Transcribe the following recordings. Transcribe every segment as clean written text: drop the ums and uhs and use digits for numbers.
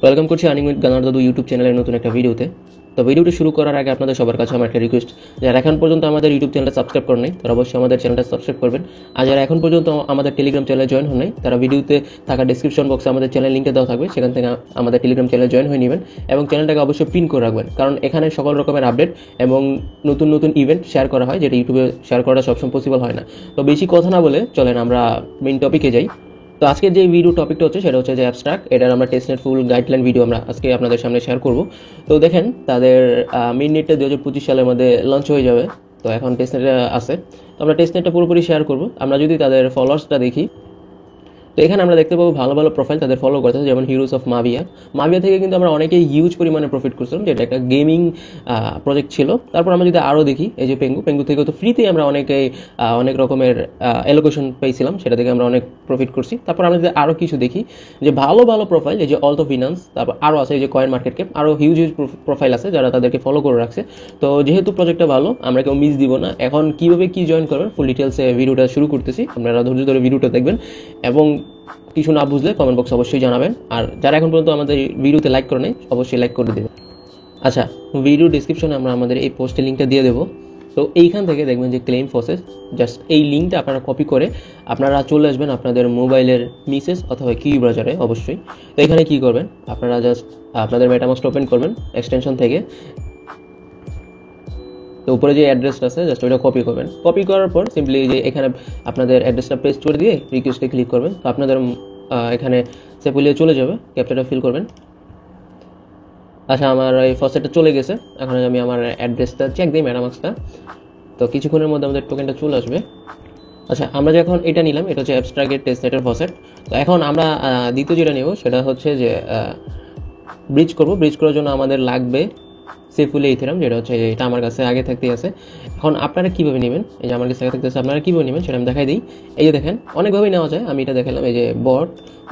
Welcome করছি earning with গানার দাদু YouTube চ্যানেলের নতুন একটা ভিডিওতে। তো ভিডিওটি শুরু করার আগে আপনাদের সবার কাছে আমার একটা রিকোয়েস্ট, যারা এখন পর্যন্ত আমাদের ইউটিউব চ্যানেলটা সাবস্ক্রাইব করেন নাই তারা অবশ্যই আমাদের চ্যানেলটা সাবস্ক্রাইব করবেন। আর যারা এখন পর্যন্ত আমাদের টেলিগ্রাম চ্যানেলে জয়েন হন নাই তারা ভিডিওতে থাকা ডিসক্রিপশন বক্সে আমাদের চ্যানেল লিঙ্কটা দেওয়া থাকবে, সেখান থেকে আমাদের টেলিগ্রাম চ্যানেলে জয়েন হয়ে নেবেন এবং চ্যানেলটাকে অবশ্যই পিন করে রাখবেন, কারণ এখানে সকল রকমের আপডেট এবং নতুন নতুন ইভেন্ট শেয়ার করা হয়, যেটা ইউটিউবে শেয়ার করাটা সবসময় পসিবল হয় না। তো বেশি কথা না বলে চলেন আমরা মেইন টপিকে যাই। তো আজকের যে ভিডিও টপিকটা হচ্ছে সেটা হচ্ছে যে অ্যাবস্ট্রাক্ট, এটার আমরা টেস্টনেট ফুল গাইডলাইন ভিডিও আমরা আজকে আপনাদের সামনে শেয়ার করব। তো দেখেন তাদের মিডনেটটা 2025 সালের মধ্যে লঞ্চ হয়ে যাবে। তো এখন টেস্টনেটে আছে, তো আমরা টেস্টনেটটা পুরোপুরি শেয়ার করব। আমরা যদি তাদের ফলোয়ার্সটা দেখি, তো এখানে আমরা দেখতে পাবো ভালো ভালো প্রোফাইল তাদের ফলো করতেছে, যেমন হিরোস অফ মাভিয়া থেকে কিন্তু আমরা অনেকেই হিউজ পরিমাণে প্রফিট করছিলাম, যেটা একটা গেমিং প্রজেক্ট ছিল। তারপর আমরা যদি আরও দেখি, এই যে পেঙ্গু থেকে তো ফ্রিতেই আমরা অনেক রকমের অ্যালোকেশন পেয়েছিলাম, সেটা থেকে আমরা অনেক প্রফিট করছি। তারপর আমরা যদি আরও কিছু দেখি যে ভালো ভালো প্রোফাইল, এই যে অল্টো ফিনান্স, তারপর আরও আছে এই যে কয়েন মার্কেট ক্যাপ, আরও হিউজ প্রোফাইল আছে যারা তাদেরকে ফলো করে রাখছে। তো যেহেতু প্রজেক্টটা ভালো, আমরা কেউ মিস দিব না। এখন কীভাবে কী জয়েন করবেন ফুল ডিটেলসে ভিডিওটা শুরু করতেছি, আপনারা ধৈর্য ধরে ভিডিওটা দেখবেন এবং কিছু না বুঝলে কমেন্ট বক্সে অবশ্যই জানাবেন। আর যারা এখন পর্যন্ত আমাদের ভিডিওতে লাইক করে নেই অবশ্যই লাইক করে দেবেন। আচ্ছা, ভিডিও ডিসক্রিপশনে আমরা আমাদের এই পোস্টের লিঙ্কটা দিয়ে দেবো। তো এইখান থেকে দেখবেন যে ক্লেম প্রসেস, জাস্ট এই লিঙ্কটা আপনারা কপি করে আপনারা চলে আসবেন আপনাদের মোবাইলের মিসেস অথবা কি ব্রাউজারে অবশ্যই। তো এখানে কী করবেন, আপনারা জাস্ট আপনাদের মেটামাস্ক ওপেন করবেন এক্সটেনশন থেকে। তো উপরে যে অ্যাড্রেসটা আছে জাস্ট ওইটা কপি করবেন। কপি করার পর সিম্পলি যে এখানে আপনাদের অ্যাড্রেসটা পেস্ট করে দিয়ে রিকোয়েস্টে ক্লিক করবেন। তো আপনাদের এখানে সেপুলিয়ে চলে যাবে, ক্যাপচারটা ফিল করবেন। আচ্ছা, আমার এই ফসেটটা চলে গেছে। এখন আমি আমার অ্যাড্রেসটা চেক দিই মেটামাস্কটা, তো কিছুক্ষণের মধ্যে আমাদের টোকেনটা চলে আসবে। আচ্ছা, আমরা যে এখন এটা নিলাম, এটা হচ্ছে অ্যাবস্ট্রাক্টের টেস্টনেটের ফসেট। তো এখন আমরা দ্বিতীয় যেটা নেব সেটা হচ্ছে যে ব্রিজ করব। ব্রিজ করার জন্য আমাদের লাগবে সেফুলি ইথেরিয়াম, যেটা হচ্ছে এটা আমার কাছে আগে থাকতেই আছে। এখন আপনারা কীভাবে নেবেন, এই যে আমার কাছে আগে থাকতে আছে, আপনারা কীভাবে নেবেন সেটা আমি দেখাই দিই। এই যে দেখেন অনেকভাবেই নেওয়া যায়, আমি এটা দেখালাম। এই যে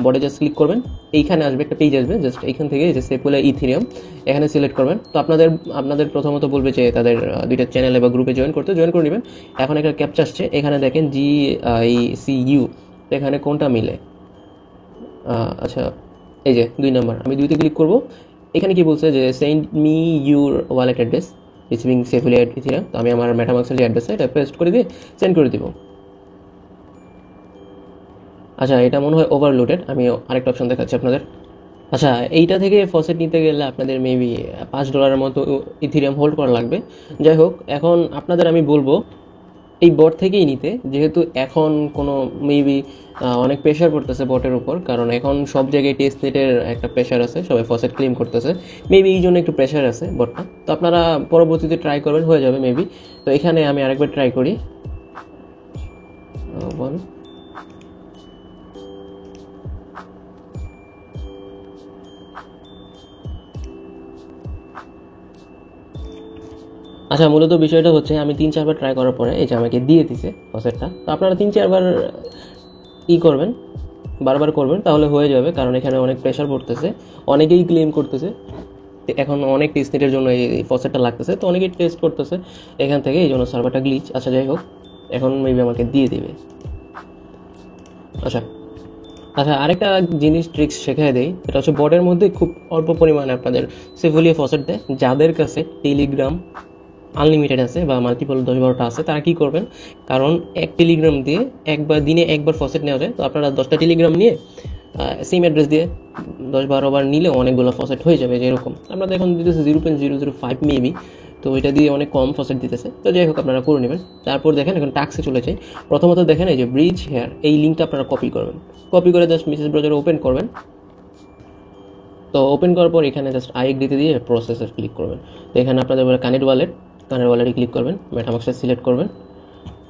বটে জাস্ট ক্লিক করবেন, এইখানে আসবে একটা পেজ আসবে, জাস্ট এইখান থেকে এই যে সেফুলি ইথেরিয়াম এখানে সিলেক্ট করবেন। তো আপনাদের প্রথমত বলবে যে তাদের দুইটা চ্যানেলে বা গ্রুপে জয়েন করে নেবেন। এখন একটা ক্যাপচা আসছে, এখানে দেখেন GICU, এখানে কোনটা মিলে। আচ্ছা, এই যে 2 নম্বর, আমি 2তে ক্লিক করব। এখানে কি বলছে যে send me your wallet address receiving safely Ethereum. তো আমি আমার মেটামাস্কের যে অ্যাড্রেস এটা পেস্ট করে দিয়ে সেন্ড করে দিব। আচ্ছা, এটা মনে হয় ওভারলোডেড, আমি আরেকটা অপশন দেখাচ্ছি আপনাদের। আচ্ছা, এইটা থেকে ফসেট নিতে গেলে আপনাদের মেবি $5 মতো ইথেরিয়াম হোল্ড করা লাগবে। যাই হোক, এখন আপনাদের আমি বলবো এই বট থেকেই নিতে, যেহেতু এখন কোনো মেবি অনেক প্রেশার পড়তেছে বটের উপর, কারণ এখন সব জায়গায় টেস্টনেটের একটা প্রেশার আছে, সবাই ফসেট ক্লেম করতেছে, মেবি এই জন্য একটু প্রেশার আছে বটটা। তো আপনারা পরবর্তীতে ট্রাই করবেন, হয়ে যাবে মেবি। তো এখানে আমি আরেকবার ট্রাই করি। আচ্ছা, মূলত বিষয়টা হচ্ছে আমি 3-4 বার ট্রাই করার পরে এই যে আমাকে দিয়ে দিছে ফসেটটা। তো আপনারা 3-4 বার করবেন, বারবার করবেন, তাহলে হয়ে যাবে, কারণ এখানে অনেক প্রেশার পড়তেছে, অনেকেই ক্লেম করতেছে। এখন অনেক টেস্টনেটের জন্য এই ফসেটটা লাগতেছে, তো অনেকেই টেস্ট করতেছে এখান থেকে, এই জন্য সার্ভারটা গ্লিচ। আচ্ছা, যাই হোক, এখন মেবি আমাকে দিয়ে দেবে। আচ্ছা, আরেকটা জিনিস ট্রিক্স শেখায় দেই, এটা হচ্ছে বটের মধ্যে খুব অল্প পরিমাণে আপনাদের সেফুলি ফসেট দেয়। যাদের কাছে টেলিগ্রাম আনলিমিটেড আছে বা মাল্টিপল 10-12টা আছে, তারা কী করবেন, কারণ এক টেলিগ্রাম দিয়ে দিনে একবার ফসেট নেওয়া যায়। তো আপনারা 10টা টেলিগ্রাম নিয়ে সেম অ্যাড্রেস দিয়ে 10-12 বার নিলে অনেকগুলো ফসেট হয়ে যাবে। যেরকম আমরা এখন দিতেছে 0.005 মেবি, তো এটা দিয়ে অনেক কম ফসেট দিতেছে। তো যাই হোক, আপনারা করে নেবেন। তারপর দেখেন এখন টাস্কে চলে যায়। প্রথমত দেখেন এই যে ব্রিজ হেয়ার, এই লিঙ্কটা আপনারা কপি করবেন। কপি করে জাস্ট মেসেজ ব্রাউজারে ওপেন করবেন। তো ওপেন করার পর এখানে জাস্ট আইএক্সডিতে দিয়ে প্রসেসর ক্লিক করবেন। তো এখানে আপনাদের কানেক্ট ওয়ালেটে ক্লিক করবেন, মেটামাস্কটা সিলেক্ট করবেন,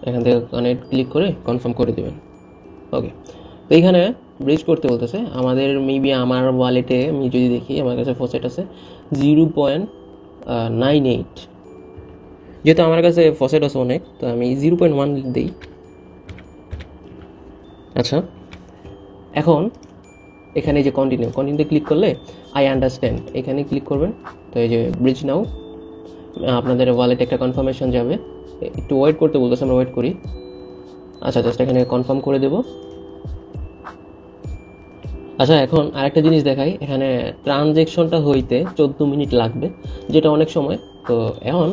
এখান থেকে কানেক্ট ক্লিক করে কনফার্ম করে দেবেন। ওকে, তো এইখানে ব্রিজ করতে বলতেছে আমাদের। মেবি আমার ওয়ালেটে আমি যদি দেখি, আমার কাছে ফসেট আছে 0.98, যেহেতু আমার কাছে ফসেট আছে অনেক, তো আমি 0.1 দিই। আচ্ছা, এখন এখানে যে কন্টিনিউতে ক্লিক করলে আই আন্ডারস্ট্যান্ড এখানে ক্লিক করবেন। তো এই যে ব্রিজ নাও, আপনাদের ওয়ালেটে একটা কনফার্মেশন যাবে, একটু ওয়েট করতে বলতেছে, আমরা ওয়েট করি। আচ্ছা, জাস্ট এখানে কনফার্ম করে দেব। আচ্ছা, এখন আরেকটা জিনিস দেখাই। এখানে ট্রানজেকশনটা হইতে 14 মিনিট লাগবে, যেটা অনেক সময়। তো এখন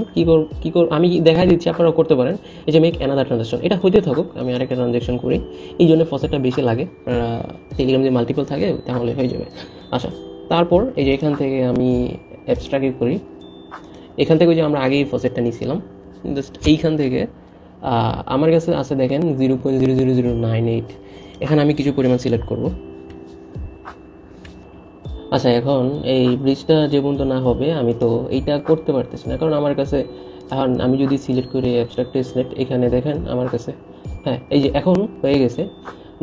আমি দেখাই দিচ্ছি, আপনারাও করতে পারেন। এই যে মেক অ্যানাদার ট্রানজেকশন, এটা হইতে থাকুক, আমি আরেকটা ট্রানজেকশন করি। এই জন্য ফসেটটা বেশি লাগে। আপনারা টেলিগ্রাম যে মাল্টিপল থাকে তাহলে হয়ে যাবে। আচ্ছা, তারপর এই যে এখান থেকে আমি অ্যাবস্ট্রাক্ট করি। এখান থেকে যে আমরা আগেই ফসেটটা নিয়েছিলাম, জাস্ট এইখান থেকে আমার কাছে আছে দেখেন 0.00098। এখানে আমি কিছু পরিমাণ সিলেক্ট করব। আচ্ছা, এখন এই ব্রিজটা যে পর্যন্ত না হবে আমি তো এইটা করতে পারতেছি না, কারণ আমার কাছে এখন আমি যদি সিলেক্ট করি অ্যাবস্ট্রাক্ট সিলেক্ট, এখানে দেখেন আমার কাছে, হ্যাঁ এই যে এখন হয়ে গেছে।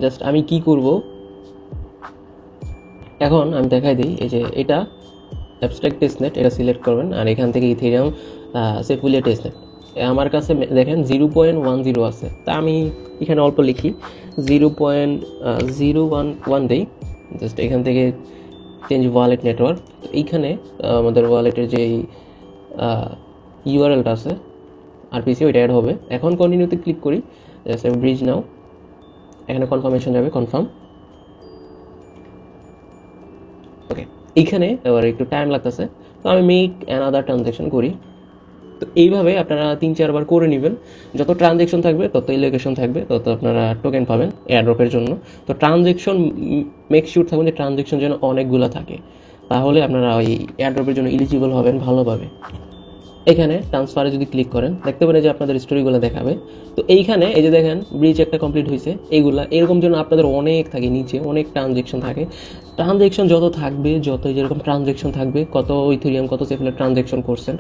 জাস্ট আমি কি করব, এখন আমি দেখাই দিই। এই যে এটা অ্যাবস্ট্রাক্ট টেস্টনেট, এটা সিলেক্ট করবেন, আর এখান থেকে ইথেরিয়াম সেফুলিয়া টেস্টনেট। আমার কাছে দেখেন 0.10 আছে, তা আমি এখানে অল্প লিখি 0.011 দেই। জাস্ট এখান থেকে চেঞ্জ ওয়ালেট নেটওয়ার্ক। এইখানে আমাদের ওয়ালেটের যে ইউআরএলটা আছে আরপিসি, ওইটা অ্যাড হবে। এখন কন্টিনিউতে ক্লিক করি, জাস্ট ব্রিজ নাও, এখানে কনফার্মেশন যাবে, কনফার্ম। ওকে, এইখানে এবার একটু টাইম লাগতেছে, তো আমি মেক অ্যানাদার ট্রানজেকশন করি। তো এইভাবে আপনারা 3-4 বার করে নেবেন। যত ট্রানজেকশন থাকবে তত এলোকেশন থাকবে, তত আপনারা টোকেন পাবেন এয়ারড্রপের জন্য। তো ট্রানজেকশন মেক শিওর থাকবেন যে ট্রানজেকশন যেন অনেকগুলো থাকে, তাহলে আপনারা ওই এয়ারড্রপের জন্য এলিজিবল হবেন ভালোভাবে। এখানে ট্রান্সফারে যদি ক্লিক করেন দেখতে পারেন যে আপনাদের স্টোরিগুলো দেখাবে। তো এইখানে এই যে দেখেন ব্রিজ একটা কমপ্লিট হয়েছে। এইগুলা এরকম যেন আপনাদের অনেক থাকে, নিচে অনেক ট্রানজেকশন থাকে। ট্রানজেকশন যত থাকবে, যত যেরকম ট্রানজেকশন থাকবে, কত ইথেরিয়াম কত সেফুলের ট্রানজেকশন করছেন,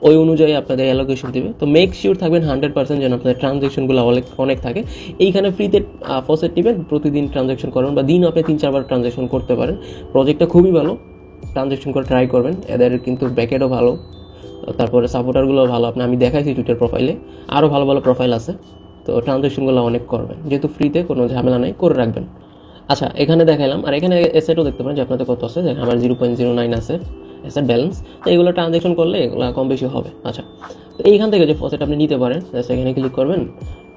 ওই অনুযায়ী আপনাদের অ্যালোকেশন দেবে। তো মেক শিওর থাকবেন 100% যেন আপনাদের ট্রানজেকশনগুলো অনেক থাকে। এইখানে ফ্রিতে ফসেট নেবেন, প্রতিদিন ট্রানজেকশন করেন, বা দিন আপনি 3-4 বার ট্রানজেকশন করতে পারেন। প্রজেক্টটা খুবই ভালো, ট্রানজেকশন করে ট্রাই করবেন। এদের কিন্তু ব্যাকএন্ডও ভালো, তারপরে সাপোর্টারগুলো ভালো। আমি দেখাইছি টুইটার প্রোফাইলে, আরও ভালো ভালো প্রোফাইল আছে। তো ট্রানজেকশনগুলো অনেক করবেন, যেহেতু ফ্রিতে কোনো ঝামেলা নেই, করে রাখবেন। আচ্ছা, এখানে দেখাইলাম, আর এখানে এসেটও দেখতে পারেন যে আপনাদের কত আছে। দেখেন আমার 0.09 আছে এসেট ব্যালেন্স। তো এগুলো ট্রানজেকশন করলে এগুলো কম বেশি হবে। আচ্ছা, তো এইখান থেকে যে ফসেট আপনি নিতে পারেন, জাস্ট এখানে ক্লিক করবেন,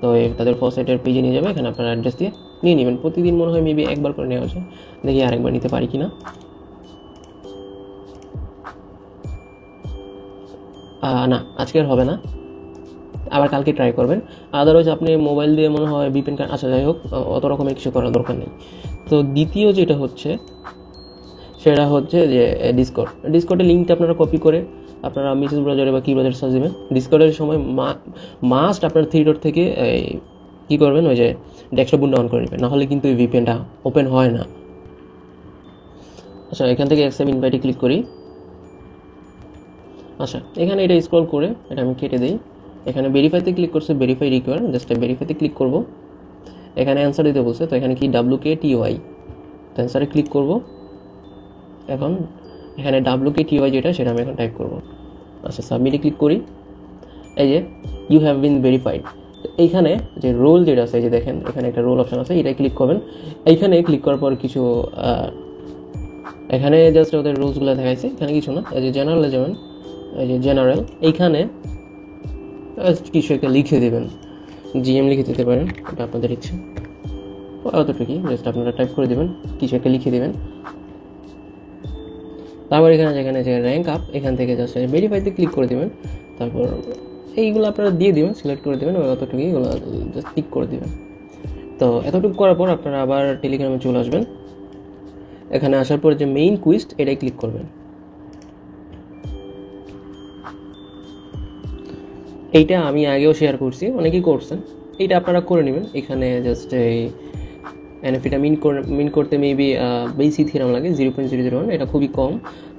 তো তাদের ফসেটের পেজে নিয়ে যাবে। এখানে আপনার অ্যাড্রেস দিয়ে নিয়ে নেবেন। প্রতিদিন মনে হয় মেবি একবার করে নেওয়া যায়, দেখি আরেকবার নিতে পারি কিনা। না, আজকে আর হবে না, আবার কালকে ট্রাই করবেন। আদারওয়াইজ আপনি মোবাইল দিয়ে মনে হয় ভিপিএন কার্ড, আচ্ছা যাই হোক, অত রকমের কিছু করার দরকার নেই। তো দ্বিতীয় যেটা হচ্ছে সেটা হচ্ছে যে ডিসকর্ডের লিঙ্কটা আপনারা কপি করে আপনারা মেসেজ ব্রাউজারে বা কি ব্রাউজার সার্চ দেবেন। ডিসকর্ডের সময় মাস্ট আপনার 3 ডট থেকে কী করবেন, ওই যে ডেস্কটপ উইন্ডো অন করে নেবেন, নাহলে কিন্তু এই ভিপিএনটা ওপেন হয় না। আচ্ছা, এখান থেকে অ্যাকসেপ্ট ইনভাইটে ক্লিক করি। আচ্ছা, এখানে এটা স্ক্রল করে এটা আমি কেটে দিই। এখানে ভেরিফাইতে ক্লিক করছে, ভেরিফাই রিকোয়ার, জাস্ট ভেরিফাইতে ক্লিক করব। এখানে অ্যান্সার দিতে বলছে, তো এখানে কি WKTY, তো অ্যান্সারে ক্লিক করব। এখন এখানে WKTY যেটা, সেটা আমি এখন টাইপ করব। আচ্ছা, সাবমিটে ক্লিক করি। এই যে ইউ হ্যাভ বিন ভেরিফাইড। এইখানে যে রোল যেটা আছে, এই যে দেখেন এখানে একটা রোল অপশন আছে, এটাই ক্লিক করবেন। এইখানে ক্লিক করার পর কিছু এখানে জাস্ট ওদের রুলসগুলো দেখাইছে, এখানে কিছু না। এই যে জেনারেলে যাবেন, এই যে জেনারেল, এইখানে কিছু একটা লিখে দেবেন, GM লিখে দিতে পারেন, এটা আপনাদের ইচ্ছে, অতটুকুই। জাস্ট আপনারা টাইপ করে দেবেন, কিছু একটা লিখে দেবেন। তারপর যেখানে যে র্যাঙ্ক আপ, এখান থেকে জাস্ট ভেরিফাইতে ক্লিক করে দেবেন। তারপর এইগুলো আপনারা দিয়ে দেবেন, সিলেক্ট করে দেবেন, অতটুকুই, এগুলো জাস্ট ক্লিক করে দেবেন। তো এতটুকু করার পর আপনারা আবার টেলিগ্রামে চলে আসবেন। এখানে আসার পর যে মেইন কুইস্ট, এটাই ক্লিক করবেন। এইটা আমি আগেও শেয়ার করছি, অনেকেই করছেন, এইটা আপনারা করে নেবেন। এখানে জাস্ট এই এনএফটিটা মিন করতে মেবি বেশি থিরাম লাগে, 0.001, এটা খুবই কম।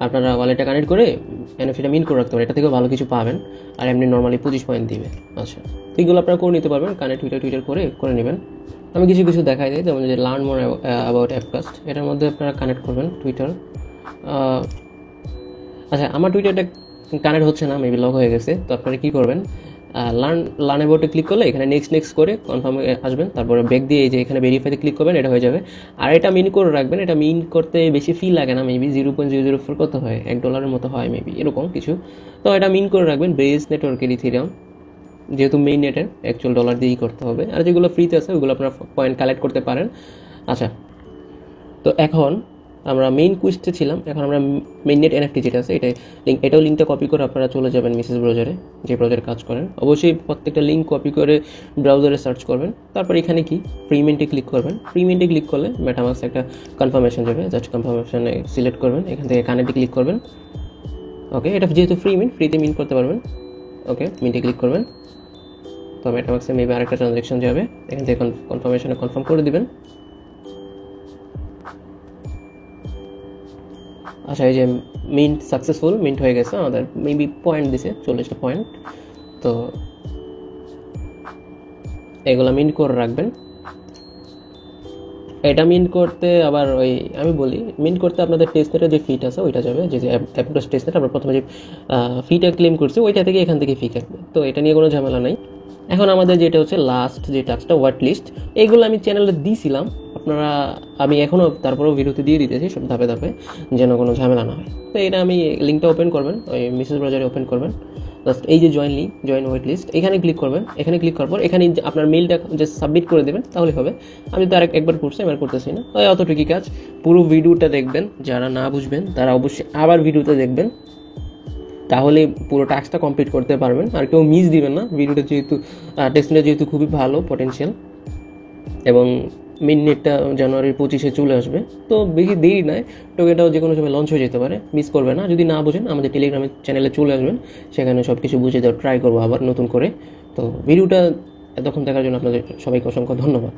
আপনারা ওয়ালেটটা কানেক্ট করে এনএফটিটা মিন করে রাখতে পারেন, এটা থেকেও ভালো কিছু পাবেন। আর এমনি নর্মালি 25 পয়েন্ট দিবে। আচ্ছা, এইগুলো আপনারা করে নিতে পারবেন, কানেক্ট টুইটার করে নেবেন। আমি কিছু দেখাই দিই, যেমন যে লার্ন মোর অ্যাবাউট অ্যাপকাস্ট, এটার মধ্যে আপনারা কানেক্ট করবেন টুইটার। আচ্ছা, আমার টুইটারটা কানেক্ট হচ্ছে না, মেবি লক হয়ে গেছে। তো আপনারা কী করবেন, লার্ন অ্যাবাউটে ক্লিক করলে এখানে নেক্সট করে কনফার্ম আসবেন। তারপরে ব্যাক দিয়ে এই যে এখানে ভেরিফাইতে ক্লিক করবেন, এটা হয়ে যাবে। আর এটা মিন করে রাখবেন, এটা মিন করতে বেশি ফি লাগে না, মেবি 0.004 কত হয়, $1 মতো হয় মেবি, এরকম কিছু। তো এটা মিন করে রাখবেন বেস নেটওয়ার্কের ইথেরিয়াম, যেহেতু মেইন নেটের অ্যাকচুয়াল ডলার দিয়েই করতে হবে। আর যেগুলো ফ্রিতে আছে ওগুলো আপনারা পয়েন্ট কালেক্ট করতে পারেন। আচ্ছা, তো এখন আমরা মেইন কুইস্টে ছিলাম, এখন আমরা মেইননেট এনএফটি যেটা আছে এটাও লিঙ্কটা কপি করে আপনারা চলে যাবেন মেসেজ ব্রাউজারে, যে ব্রাউজারে কাজ করেন। অবশ্যই প্রত্যেকটা লিঙ্ক কপি করে ব্রাউজারে সার্চ করবেন। তারপর এখানে কি ফ্রি মিন্টে ক্লিক করবেন। ফ্রি মিন্টে ক্লিক করলে মেটামাস্ক একটা কনফার্মেশন যাবে, জাস্ট কনফার্মেশনে সিলেক্ট করবেন, এখান থেকে কানেক্টে ক্লিক করবেন। ওকে, এটা যেহেতু ফ্রিতে মিন্ট করতে পারবেন। ওকে, মিন্টে ক্লিক করবেন। তো মেটামাস্কে মেবি আরেকটা ট্রানজ্যাকশন যাবে, এখান থেকে কনফার্মেশনে কনফার্ম করে দিবেন। আচ্ছা, এই যে মিন্ট সাকসেসফুল, মিন্ট হয়ে গেছে, আমাদের মেবি পয়েন্ট দিছে 40টা পয়েন্ট। তো এগুলো মিন্ট করে রাখবেন। এটা মিন্ট করতে আবার আমি বলি, মিন্ট করতে আপনাদের টেস্টনেটের যে ফিট আছে ওইটা যাবে, যে অ্যাপডোস টেস্টনেট আমরা প্রথমে যে ফিটা ক্লেম করছি ওইটা থেকে এখান থেকে ফি কাটবে। তো এটা নিয়ে কোনো ঝামেলা নাই। এখন আমাদের যেটা হচ্ছে লাস্ট যে টাস্কটা, ওয়াট লিস্ট, এগুলো আমি চ্যানেলে দিয়েছিলাম, আমি এখনও তারপরেও ভিডিওতে দিয়ে দিতেছি সব ধাপে ধাপে, যেন কোনো ঝামেলা না হয়। তো এটা আমি লিঙ্কটা ওপেন করবেন, ওই মেসেজ ব্রাউজারে ওপেন করবেন। জাস্ট এই যে জয়েন ওয়েট লিস্ট, এখানে ক্লিক করবেন। এখানে ক্লিক করার পর এখানে আপনার মেইলটা যে সাবমিট করে দেবেন, তাহলে হবে। আমি তো একবার করছি, এবার করতেছি না, অতটুকুই কাজ। পুরো ভিডিওটা দেখবেন, যারা না বুঝবেন তারা অবশ্যই আবার ভিডিওতে দেখবেন, তাহলে পুরো টাস্কটা কমপ্লিট করতে পারবেন। আর কেউ মিস দিবেন না, ভিডিওটা যেহেতু টেস্টটা যেহেতু খুবই ভালো পটেনশিয়াল, এবং মিডনেটটা জানুয়ারির 25-এ চলে আসবে। তো বেশি দেরি নয়, টোকেনটাও যে কোনো সময় লঞ্চ হয়ে যেতে পারে, মিস করবে না। যদি না বোঝেন আমাদের টেলিগ্রামের চ্যানেলে চলে আসবেন, সেখানে সব কিছু বুঝে দেওয়ার ট্রাই করবো আবার নতুন করে। তো ভিডিওটা এতক্ষণ দেখার জন্য আপনাদের সবাইকে অসংখ্য ধন্যবাদ।